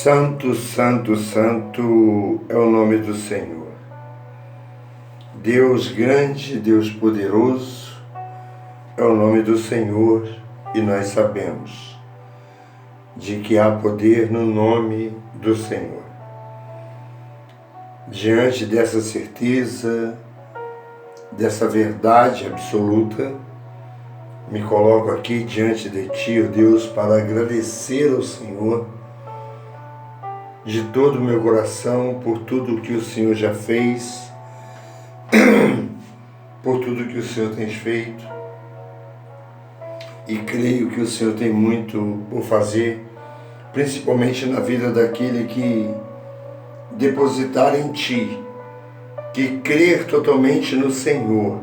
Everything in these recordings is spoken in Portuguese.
Santo, santo, santo é o nome do Senhor. Deus grande, Deus poderoso é o nome do Senhor, e nós sabemos de que há poder no nome do Senhor. Diante dessa certeza, dessa verdade absoluta, me coloco aqui diante de Ti, ó Deus, para agradecer ao Senhor de todo o meu coração por tudo que o Senhor já fez, por tudo que o Senhor tem feito, e creio que o Senhor tem muito por fazer, principalmente na vida daquele que depositar em Ti, que crer totalmente no Senhor.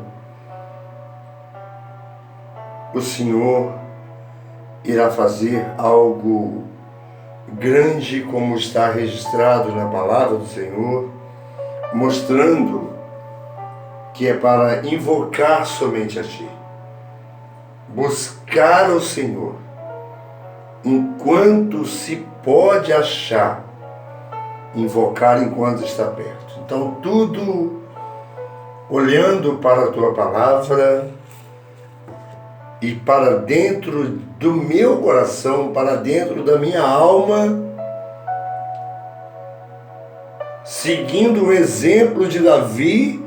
O Senhor irá fazer algo grande, como está registrado na palavra do Senhor, mostrando que é para invocar somente a Ti, buscar o Senhor, enquanto se pode achar, invocar enquanto está perto. Então, tudo olhando para a Tua palavra e para dentro do meu coração, para dentro da minha alma, seguindo o exemplo de Davi,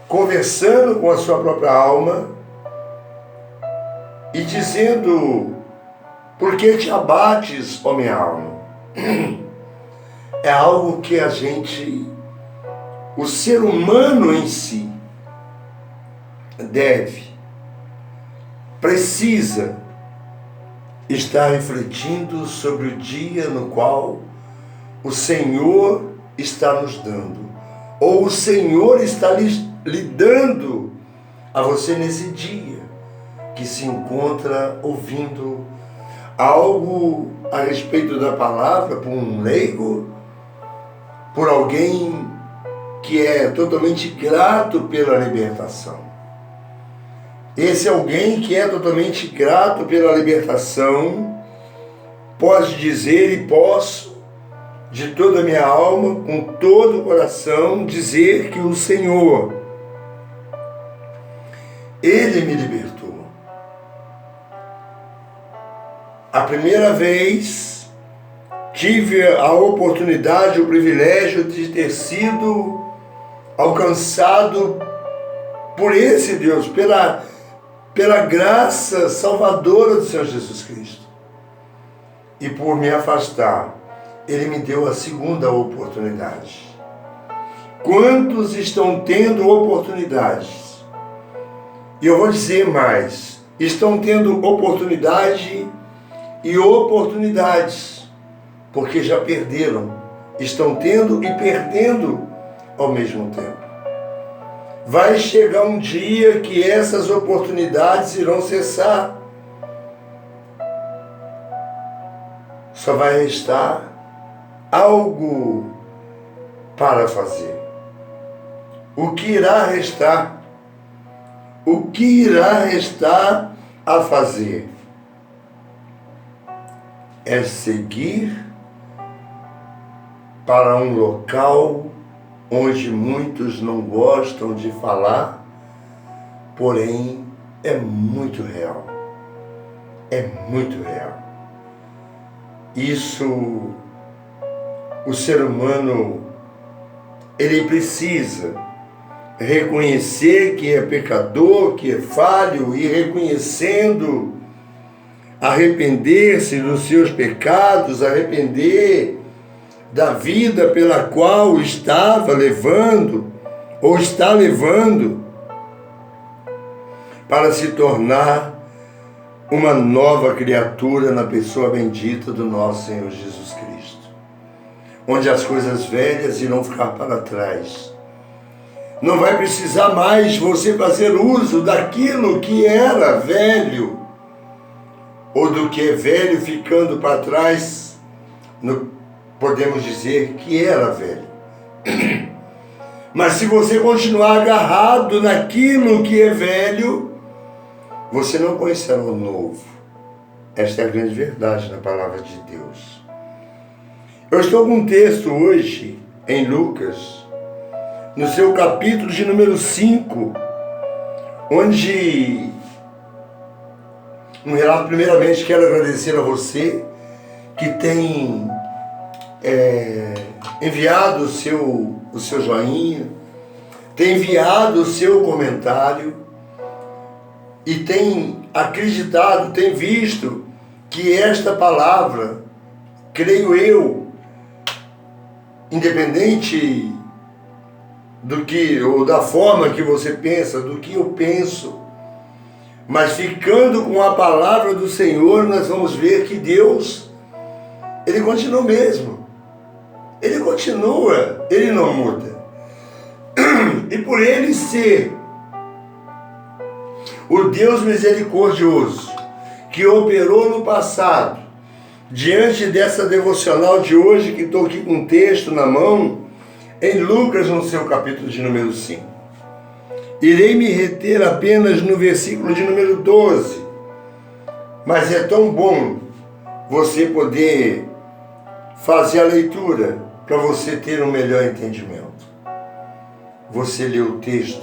conversando com a sua própria alma e dizendo: por que te abates, ó minha alma? É algo que a gente, o ser humano em si, precisa estar refletindo sobre o dia no qual o Senhor está nos dando, ou o Senhor está lhe dando a você nesse dia, que se encontra ouvindo algo a respeito da palavra por um leigo, por alguém que é totalmente grato pela libertação. Esse alguém que é totalmente grato pela libertação pode dizer, e posso, de toda a minha alma, com todo o coração, dizer que o Senhor, Ele me libertou. A primeira vez tive a oportunidade, o privilégio de ter sido alcançado por esse Deus, pela graça salvadora do Senhor Jesus Cristo. E por me afastar, Ele me deu a segunda oportunidade. Quantos estão tendo oportunidades? E eu vou dizer mais, estão tendo oportunidade e oportunidades, porque já perderam, estão tendo e perdendo ao mesmo tempo. Vai chegar um dia que essas oportunidades irão cessar. Só vai restar algo para fazer. O que irá restar? O que irá restar a fazer? É seguir para um local onde muitos não gostam de falar, porém é muito real. É muito real. Isso, o ser humano, ele precisa reconhecer que é pecador, que é falho, e reconhecendo, arrepender-se dos seus pecados, arrepender da vida pela qual estava levando, ou está levando, para se tornar uma nova criatura na pessoa bendita do nosso Senhor Jesus Cristo, onde as coisas velhas irão ficar para trás. Não vai precisar mais você fazer uso daquilo que era velho, ou do que é velho ficando para trás, podemos dizer que era velho. Mas se você continuar agarrado naquilo que é velho, você não conhecerá o novo. Esta é a grande verdade da palavra de Deus. Eu estou com um texto hoje em Lucas, no seu capítulo de número 5, onde um relato, primeiramente quero agradecer a você que tem enviado o seu joinha, tem enviado o seu comentário e tem acreditado, tem visto que esta palavra, creio eu, independente do que, ou da forma que você pensa, do que eu penso, mas ficando com a palavra do Senhor, nós vamos ver que Deus, Ele continua o mesmo. Ele continua, Ele não muda. E por Ele ser o Deus misericordioso, que operou no passado, diante dessa devocional de hoje, que estou aqui com um texto na mão, em Lucas, no seu capítulo de número 5. Irei me reter apenas no versículo de número 12, mas é tão bom você poder fazer a leitura para você ter um melhor entendimento. Você lê o texto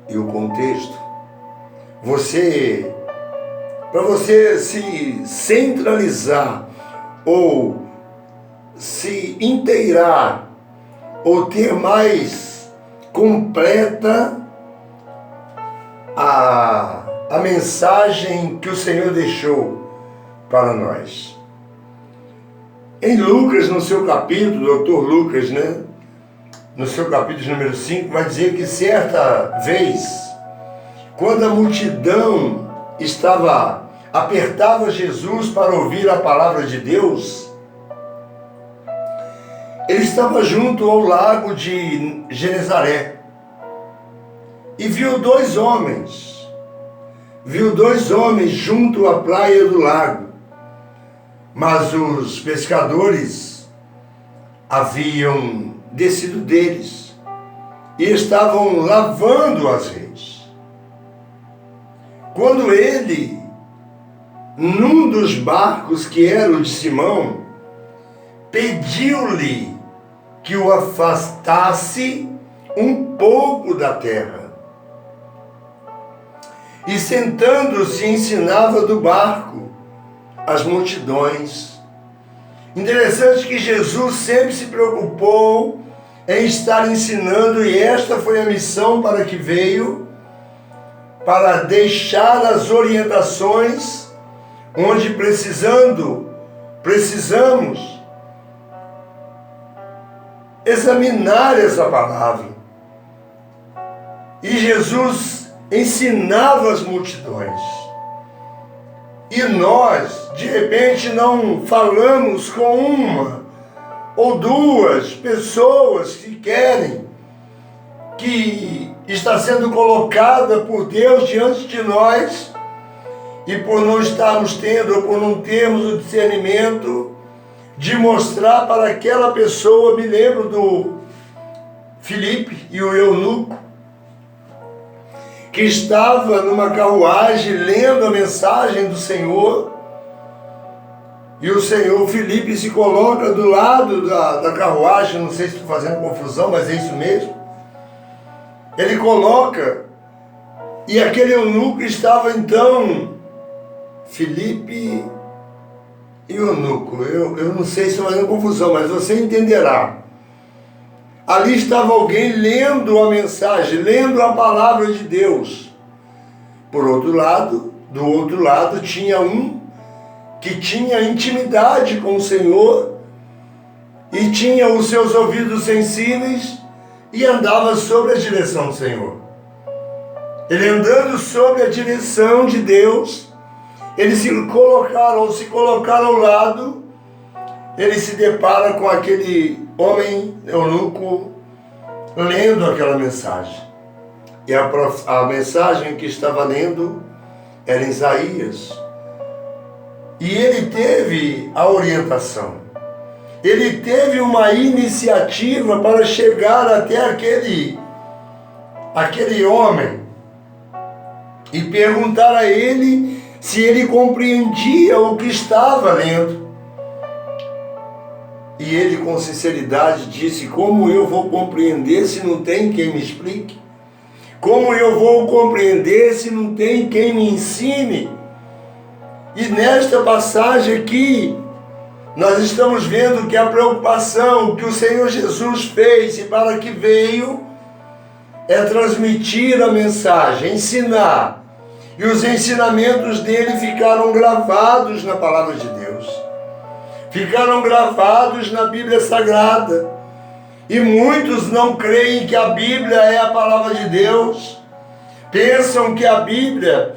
e o contexto, para você se centralizar ou se inteirar ou ter mais completa a mensagem que o Senhor deixou para nós. Em Lucas, no seu capítulo, doutor Lucas, no seu capítulo de número 5, vai dizer que certa vez, quando a multidão apertava Jesus para ouvir a palavra de Deus, ele estava junto ao lago de Genezaré e viu dois homens junto à praia do lago, mas os pescadores haviam descido deles e estavam lavando as redes. Quando ele, num dos barcos que era o de Simão, pediu-lhe que o afastasse um pouco da terra, e sentando-se ensinava do barco as multidões. Interessante que Jesus sempre se preocupou em estar ensinando, e esta foi a missão para que veio, para deixar as orientações onde precisamos examinar essa palavra. E Jesus ensinava as multidões. E nós, de repente, não falamos com uma ou duas pessoas que querem, que está sendo colocada por Deus diante de nós, e por não estarmos tendo, ou por não termos o discernimento de mostrar para aquela pessoa. Me lembro do Filipe e o eunuco, que estava numa carruagem lendo a mensagem do Senhor, e o Filipe se coloca do lado da carruagem. Não sei se estou fazendo confusão, mas é isso mesmo. Ele coloca, e aquele eunuco estava então, Filipe e eunuco, eu não sei se estou fazendo confusão, mas você entenderá. Ali estava alguém lendo a mensagem, lendo a palavra de Deus. Do outro lado, tinha um que tinha intimidade com o Senhor e tinha os seus ouvidos sensíveis e andava sobre a direção do Senhor. Ele andando sobre a direção de Deus, ele se colocar ao lado, ele se depara com aquele homem eunuco lendo aquela mensagem. E a mensagem que estava lendo era em Isaías. E ele teve a orientação. Ele teve uma iniciativa para chegar até aquele homem e perguntar a ele se ele compreendia o que estava lendo. E ele com sinceridade disse: como eu vou compreender se não tem quem me explique? Como eu vou compreender se não tem quem me ensine? E nesta passagem aqui, nós estamos vendo que a preocupação que o Senhor Jesus fez e para que veio é transmitir a mensagem, ensinar. E os ensinamentos dele ficaram gravados na palavra de Deus. Ficaram gravados na Bíblia Sagrada. E muitos não creem que a Bíblia é a palavra de Deus. Pensam que a Bíblia,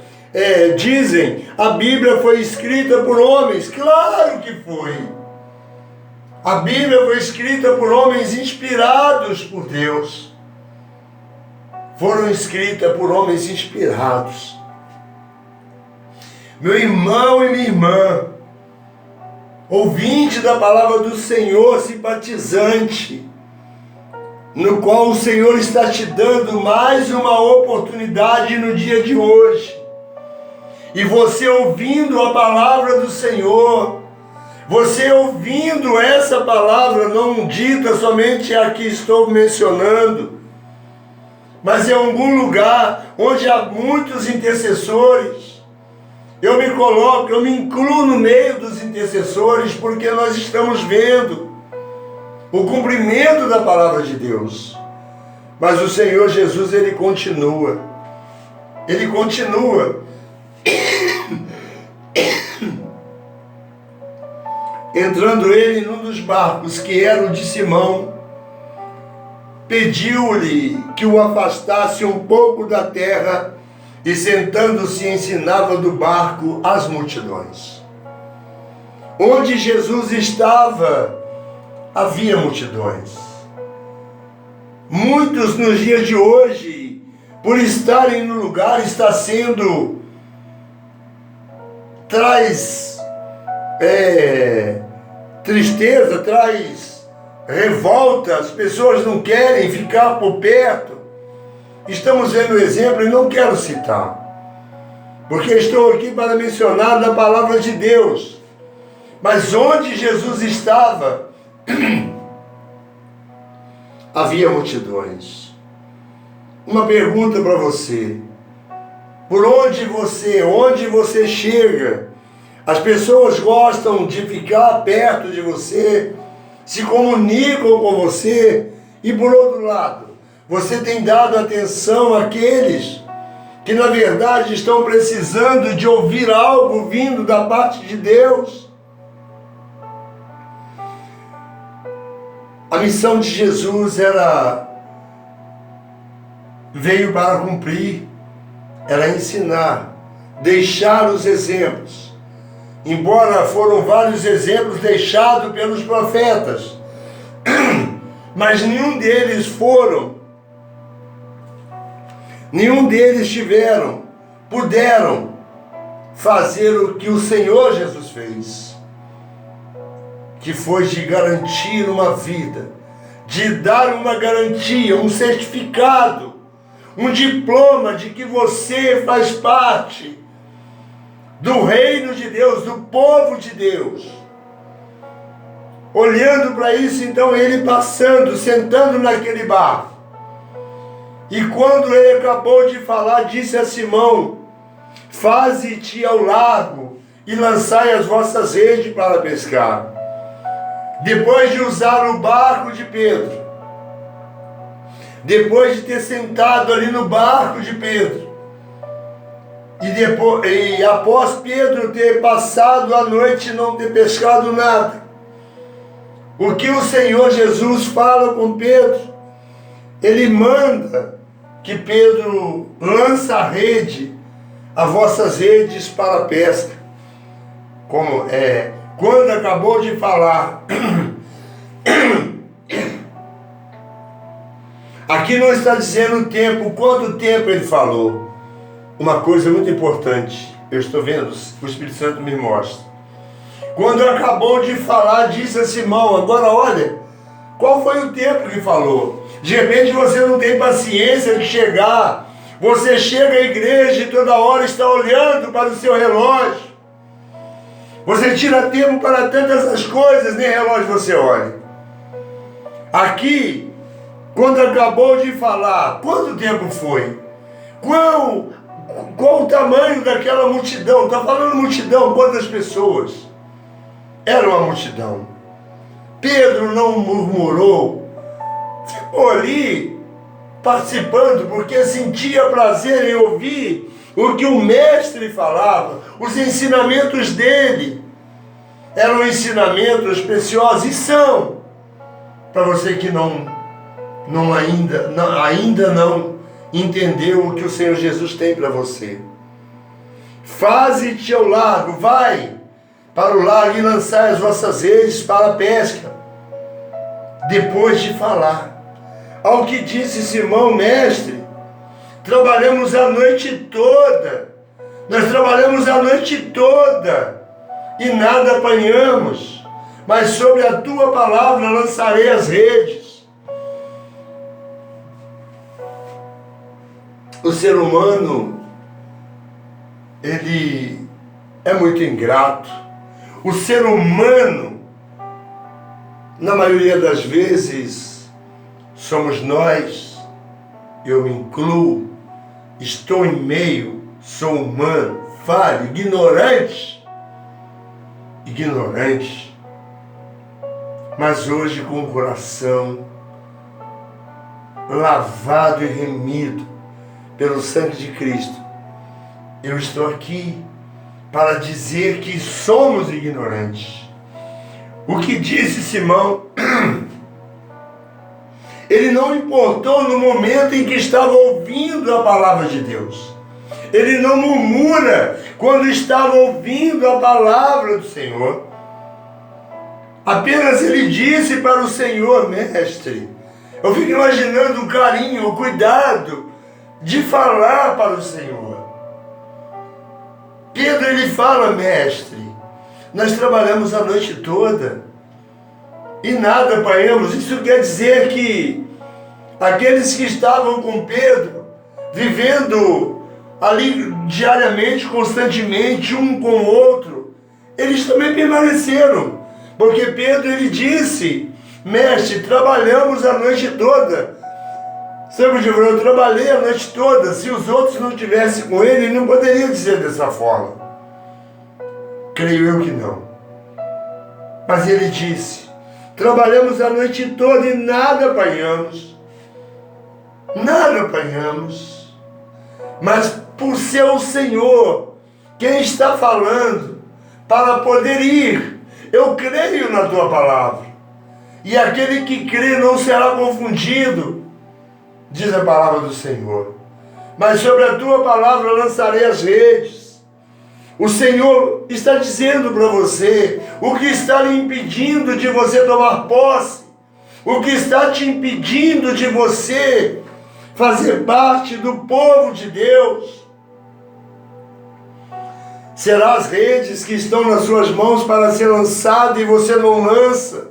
dizem, a Bíblia foi escrita por homens. Claro que foi. A Bíblia foi escrita por homens inspirados por Deus. Foram escritas por homens inspirados. Meu irmão e minha irmã, ouvinte da palavra do Senhor, simpatizante, no qual o Senhor está te dando mais uma oportunidade no dia de hoje. E você ouvindo a palavra do Senhor, você ouvindo essa palavra não dita somente a que estou mencionando, mas em algum lugar onde há muitos intercessores, eu me coloco, eu me incluo no meio dos intercessores, porque nós estamos vendo o cumprimento da palavra de Deus. Mas o Senhor Jesus, Ele continua. Entrando ele num dos barcos, que era o de Simão, pediu-lhe que o afastasse um pouco da terra, e sentando-se ensinava do barco as multidões. Onde Jesus estava, havia multidões. Muitos nos dias de hoje, por estarem no lugar, traz tristeza, traz revolta, as pessoas não querem ficar por perto. Estamos vendo o exemplo e não quero citar, porque estou aqui para mencionar da palavra de Deus. Mas onde Jesus estava, havia multidões. Uma pergunta para você: por onde você chega, as pessoas gostam de ficar perto de você, se comunicam com você, e por outro lado, você tem dado atenção àqueles que na verdade estão precisando de ouvir algo vindo da parte de Deus? A missão de Jesus veio para cumprir, era ensinar, deixar os exemplos. Embora foram vários exemplos deixados pelos profetas, mas nenhum deles puderam fazer o que o Senhor Jesus fez, que foi de garantir uma vida, de dar uma garantia, um certificado, um diploma de que você faz parte do reino de Deus, do povo de Deus. Olhando para isso, então, ele passando, sentando naquele barco. E quando ele acabou de falar, disse a Simão: faze-te ao largo e lançai as vossas redes para pescar. Depois de usar o barco de Pedro, depois de ter sentado ali no barco de Pedro, e após Pedro ter passado a noite e não ter pescado nada, o que o Senhor Jesus fala com Pedro? Ele manda que Pedro lança a rede, as vossas redes para a pesca. Quando acabou de falar, aqui não está dizendo o tempo, quanto tempo ele falou. Uma coisa muito importante, eu estou vendo, o Espírito Santo me mostra. Quando acabou de falar, disse a Simão: agora olha, qual foi o tempo que falou? De repente você não tem paciência de chegar, você chega à igreja e toda hora está olhando para o seu relógio. Você tira tempo para tantas as coisas, nem relógio você olha. Aqui, quando acabou de falar, quanto tempo foi? Qual o tamanho daquela multidão? Está falando multidão, quantas pessoas? Era uma multidão. Pedro não murmurou, ficou ali participando porque sentia prazer em ouvir o que o mestre falava, os ensinamentos dele. Eram ensinamentos preciosos e são, para você que ainda não entendeu o que o Senhor Jesus tem para você. Faze-te ao largo, vai para o largo e lançai as vossas redes para a pesca. Depois de falar, ao que disse Simão, mestre, trabalhamos a noite toda, nós trabalhamos a noite toda e nada apanhamos, mas sobre a tua palavra lançarei as redes. O ser humano, ele é muito ingrato. O ser humano, na maioria das vezes, somos nós, eu me incluo, estou em meio, sou humano, falho, ignorante, mas hoje com o coração lavado e remido pelo sangue de Cristo, eu estou aqui para dizer que somos ignorantes. O que disse Simão, ele não importou no momento em que estava ouvindo a palavra de Deus. Ele não murmura quando estava ouvindo a palavra do Senhor. Apenas ele disse para o Senhor, mestre. Eu fico imaginando o carinho, o cuidado de falar para o Senhor. Pedro, ele fala, mestre, nós trabalhamos a noite toda e nada apanhamos. Isso quer dizer que aqueles que estavam com Pedro, vivendo ali diariamente, constantemente, um com o outro, eles também permaneceram. Porque Pedro, ele disse, mestre, trabalhamos a noite toda. Sabe, eu trabalhei a noite toda. Se os outros não estivessem com ele não poderia dizer dessa forma. Creio eu que não. Mas ele disse, trabalhamos a noite toda e nada apanhamos. Nada apanhamos. Mas por ser o Senhor quem está falando, para poder ir, eu creio na tua palavra. E aquele que crê não será confundido, diz a palavra do Senhor. Mas sobre a tua palavra lançarei as redes. O Senhor está dizendo para você o que está lhe impedindo de você tomar posse, o que está te impedindo de você fazer parte do povo de Deus. Será as redes que estão nas suas mãos para ser lançado e você não lança,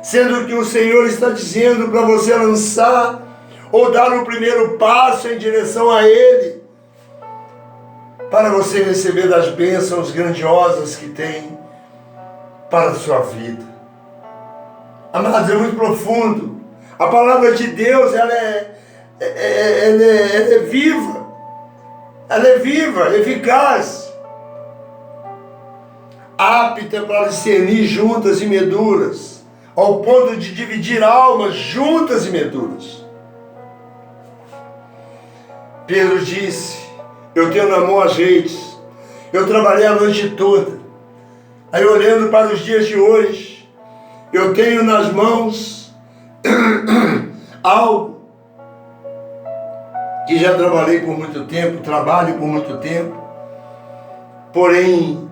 sendo que o Senhor está dizendo para você lançar ou dar o primeiro passo em direção a Ele, para você receber das bênçãos grandiosas que tem para a sua vida. Amados, é muito profundo. A palavra de Deus, ela é viva. Ela é viva, eficaz, apta para discernir juntas e medulas, ao ponto de dividir almas juntas e medulas. Pedro disse, eu tenho na mão as redes, eu trabalhei a noite toda. Aí olhando para os dias de hoje, eu tenho nas mãos algo que já trabalhei por muito tempo, trabalho por muito tempo, porém,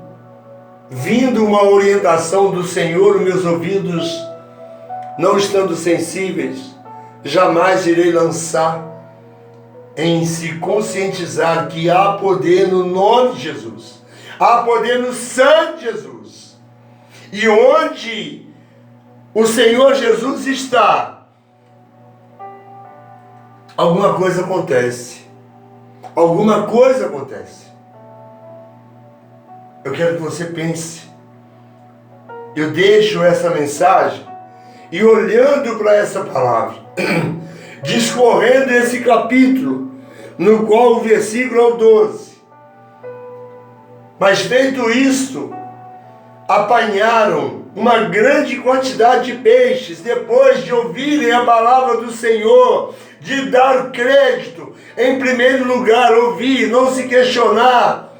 vindo uma orientação do Senhor, os meus ouvidos não estando sensíveis, jamais irei lançar em se conscientizar que há poder no nome de Jesus, há poder no sangue de Jesus, e onde o Senhor Jesus está, alguma coisa acontece. Eu quero que você pense eu deixo essa mensagem e olhando para essa palavra, discorrendo esse capítulo, no qual o versículo é o 12. Mas feito isto, apanharam uma grande quantidade de peixes, depois de ouvirem a palavra do Senhor, de dar crédito, em primeiro lugar, ouvir, não se questionar.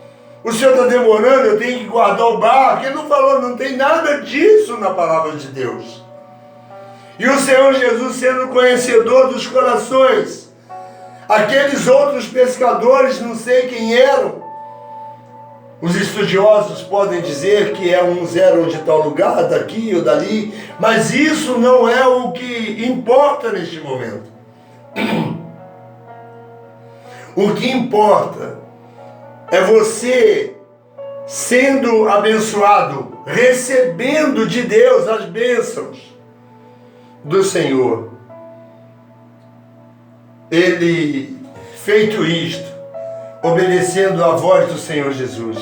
O Senhor está demorando, eu tenho que guardar o barco. Ele não falou, não tem nada disso na palavra de Deus. E o Senhor Jesus, sendo conhecedor dos corações, aqueles outros pescadores, não sei quem eram, os estudiosos podem dizer que uns eram de tal lugar, daqui ou dali, mas isso não é o que importa neste momento. O que importa é você sendo abençoado, recebendo de Deus as bênçãos do Senhor. Ele, feito isto, obedecendo à voz do Senhor Jesus,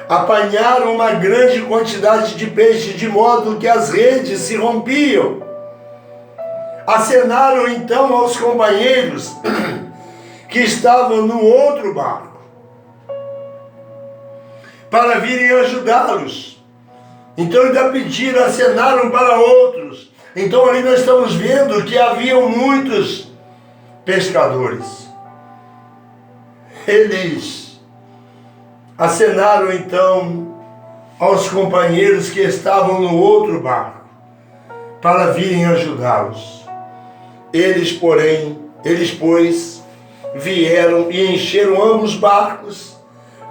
apanharam uma grande quantidade de peixe, de modo que as redes se rompiam. Acenaram então aos companheiros que estavam no outro barco, para virem ajudá-los. Então ainda pediram, acenaram para outros. Então ali nós estamos vendo que haviam muitos pescadores. Eles acenaram então aos companheiros que estavam no outro barco, para virem ajudá-los. Eles, pois, vieram e encheram ambos barcos,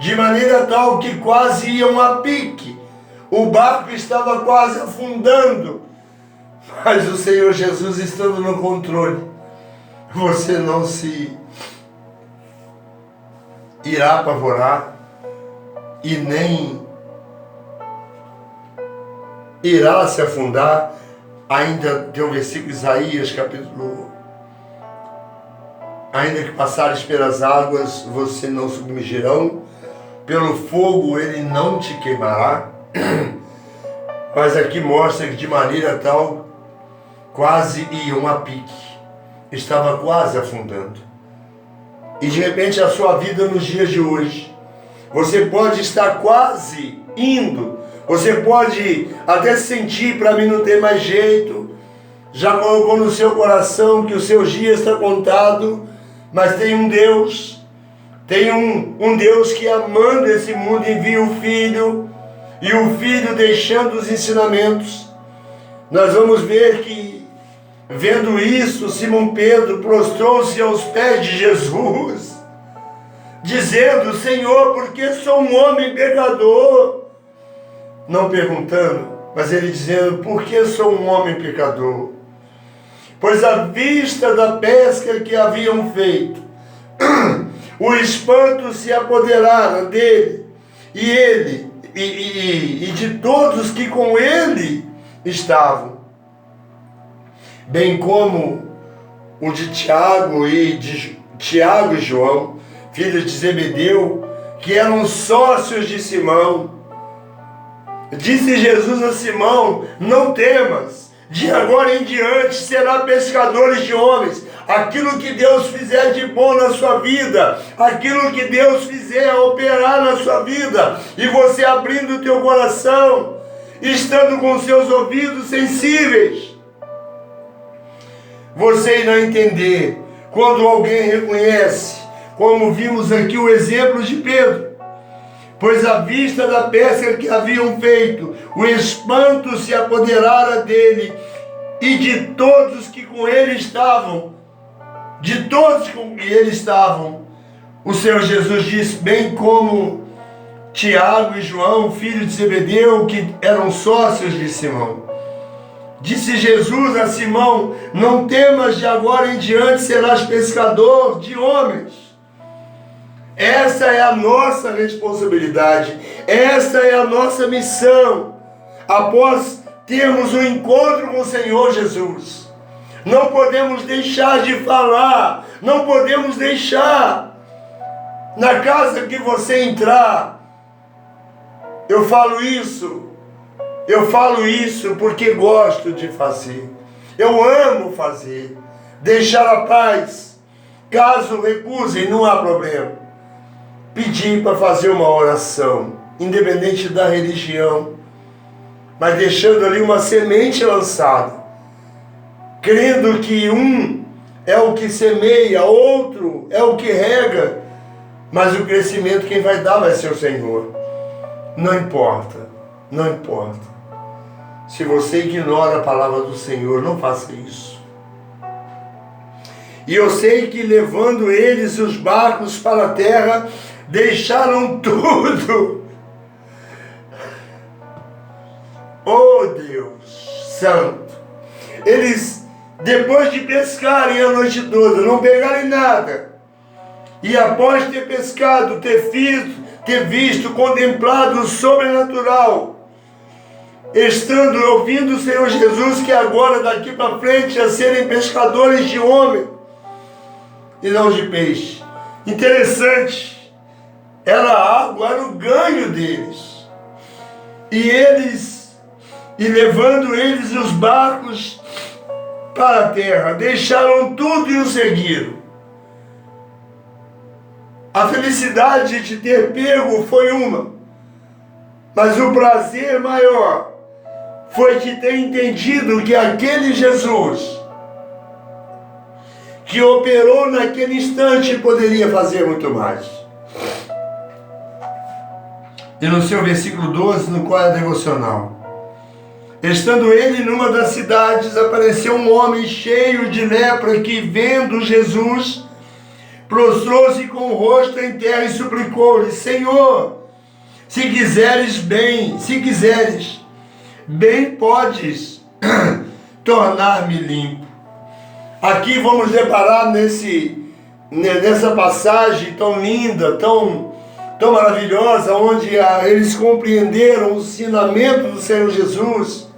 de maneira tal que quase iam a pique. O barco estava quase afundando, mas o Senhor Jesus estando no controle, você não se irá apavorar e nem irá se afundar. Ainda tem um versículo, Isaías, capítulo: ainda que passares pelas águas, você não submergirão, pelo fogo ele não te queimará. Mas aqui mostra que de maneira tal, quase iam a pique, estava quase afundando. E de repente a sua vida nos dias de hoje, você pode estar quase indo, você pode até sentir, para mim não tem mais jeito, já colocou no seu coração que o seu dia está contado, mas tem um Deus, um Deus que, amando esse mundo, envia o Filho, e o Filho deixando os ensinamentos. Nós vamos ver que, vendo isso, Simão Pedro prostrou-se aos pés de Jesus, dizendo: Senhor, porque sou um homem pecador? Não perguntando, mas ele dizendo: por que sou um homem pecador? Pois à vista da pesca que haviam feito, o espanto se apoderara dele, e ele, e de todos que com ele estavam, bem como o de Tiago e João, filhos de Zebedeu, que eram sócios de Simão. Disse Jesus a Simão: não temas, de agora em diante será pescadores de homens. Aquilo que Deus fizer de bom na sua vida, aquilo que Deus fizer operar na sua vida, e você abrindo o teu coração, estando com seus ouvidos sensíveis, você irá entender quando alguém reconhece, como vimos aqui o exemplo de Pedro. Pois à vista da pesca que haviam feito, o espanto se apoderara dele e de todos que com ele estavam. O Senhor Jesus disse, bem como Tiago e João, filhos de Zebedeu, que eram sócios de Simão. Disse Jesus a Simão: não temas, de agora em diante serás pescador de homens. Essa é a nossa responsabilidade, essa é a nossa missão, após termos um encontro com o Senhor Jesus. Não podemos deixar de falar, não podemos deixar, na casa que você entrar, eu falo isso Eu falo isso porque gosto de fazer. Eu amo fazer. Deixar a paz. Caso recusem, não há problema. Pedir para fazer uma oração, independente da religião, mas deixando ali uma semente lançada, crendo que um é o que semeia, outro é o que rega, mas o crescimento quem vai dar vai ser o Senhor. Não importa, não importa. Se você ignora a palavra do Senhor, não faça isso. E eu sei que levando eles os barcos para a terra, deixaram tudo. Oh Deus Santo! Eles, depois de pescarem a noite toda, não pegarem nada. E após ter pescado, ter visto, contemplado o sobrenatural, estando ouvindo o Senhor Jesus que agora daqui para frente a serem pescadores de homem e não de peixe. Interessante, era a água, era o ganho deles. E levando eles os barcos para a terra, deixaram tudo e o seguiram. A felicidade de ter pego foi uma, mas o prazer maior foi de ter entendido que aquele Jesus que operou naquele instante poderia fazer muito mais. E no seu versículo 12, no qual é devocional: estando ele numa das cidades, apareceu um homem cheio de lepra que, vendo Jesus, prostrou-se com o rosto em terra e suplicou-lhe: Senhor, se quiseres bem podes tornar-me limpo. Aqui vamos deparar nessa passagem tão linda, tão maravilhosa, onde eles compreenderam o ensinamento do Senhor Jesus.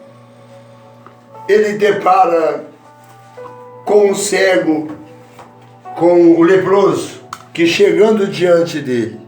Ele depara com o cego, com o leproso, que chegando diante dele,